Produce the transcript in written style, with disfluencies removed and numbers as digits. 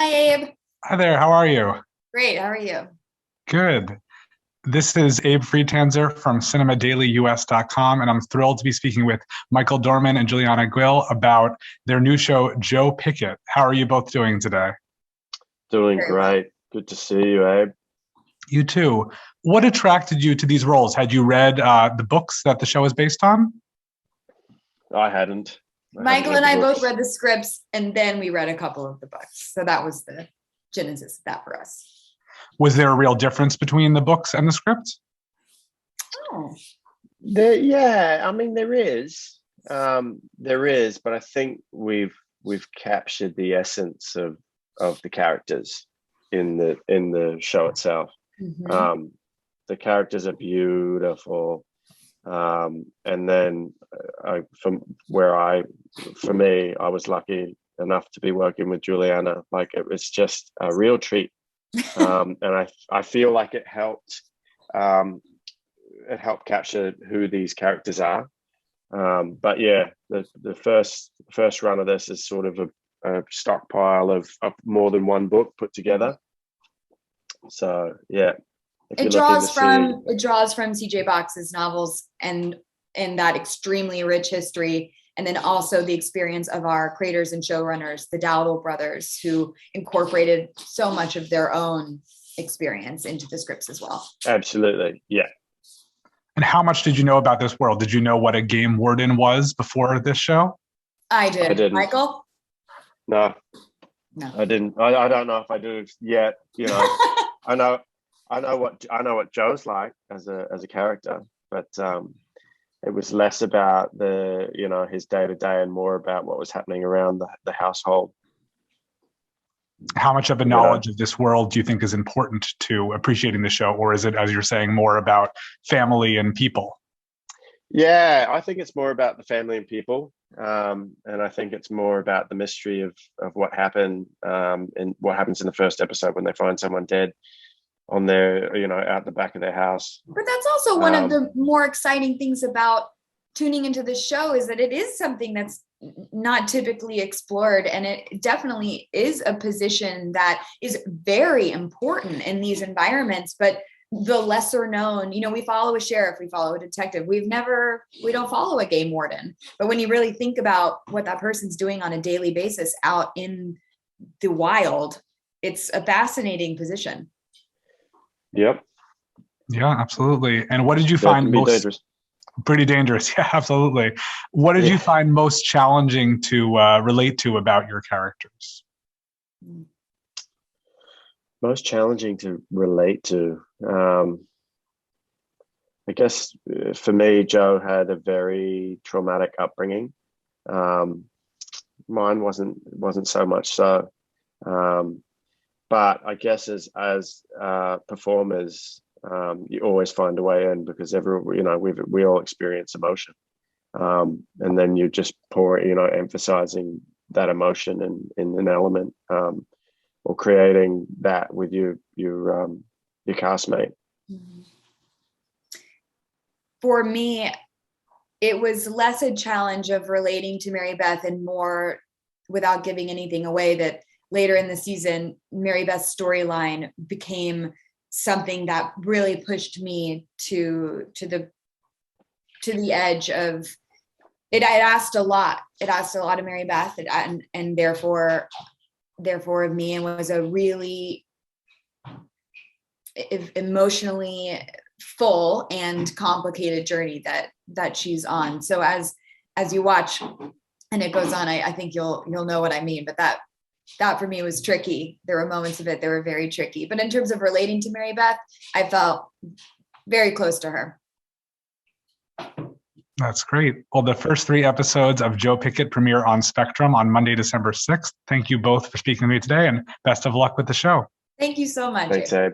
Hi, Abe. Hi there, how are you? Great. How are you? Good. This is Abe Friedtanzer from cinemadailyus.com, and I'm thrilled to be speaking with Michael Dorman and Julianna Guill about their new show, Joe Pickett. How are you both doing today? Doing Very well. great. Good to see you, Abe. You too. What attracted you to these roles? Had you read the books that the show is based on? I hadn't. Michael read and the I both books. read the scripts, and then we read a couple of the books. So that was the genesis of that for us. Was there a real difference between the books and the script? Oh, Yeah, I mean there is, but I think we've captured the essence of the characters in the show itself. mhm. The characters are beautiful, and then for me, I was lucky enough to be working with Julianna. Like it was just a real treat. And I feel like it helped capture who these characters are. But yeah, the first run of this is sort of a stockpile of more than one book put together. So yeah, if It you're looking to draws from C.J. Box's novels and that extremely rich history, and then also the experience of our creators and showrunners, the Dowdle brothers, who incorporated so much of their own experience into the scripts as well. absolutely, yeah. And how much did you know about this world? Did you know what a game warden was before this show? I did. I didn't. Michael? No, No. I didn't. I don't know if I do yet. You know, I know what Joe's like as a character, but it was less about his day to day and more about what was happening around the household. How much of a You know, knowledge of this world do you think is important to appreciating the show? Or is it, as you're saying, more about family and people? yeah, I think it's more about the family and people, and I think it's more about the mystery of what happened and what happens in the first episode when they find someone dead on their out the back of their house. But that's also one of the more exciting things about tuning into the show is that it is something that's not typically explored, and it definitely is a position that is very important in these environments. But the lesser known, we follow a sheriff, we follow a detective. We don't follow a game warden. But when you really think about what that person's doing on a daily basis out in the wild, it's a fascinating position. Yep. Yeah, absolutely. And what did you That find can be most dangerous. pretty dangerous? Yeah, absolutely. What did you find most challenging to relate to about your characters? Most challenging to relate to. I guess for me, Joe had a very traumatic upbringing. Mine wasn't so much so. But I guess as performers, you always find a way in because we all experience emotion, and then you just emphasizing that emotion in an element, or creating that with your castmate. For me, it was less a challenge of relating to Mary Beth and more, without giving anything away, that later in the season, Mary Beth's storyline became something that really pushed me to the edge of it. I asked a lot. It asked a lot of Mary Beth, and therefore of me, and was a really emotionally full and complicated journey that she's on. So as you watch and it goes on, I think you'll know what I mean. But that for me was tricky. There were moments of it that were very tricky. But in terms of relating to Mary Beth, I felt very close to her. That's great. Well, the first 3 episodes of Joe Pickett premiere on Spectrum on Monday, December 6th. Thank you both for speaking to me today, and best of luck with the show. Thank you so much. Thanks, Abe.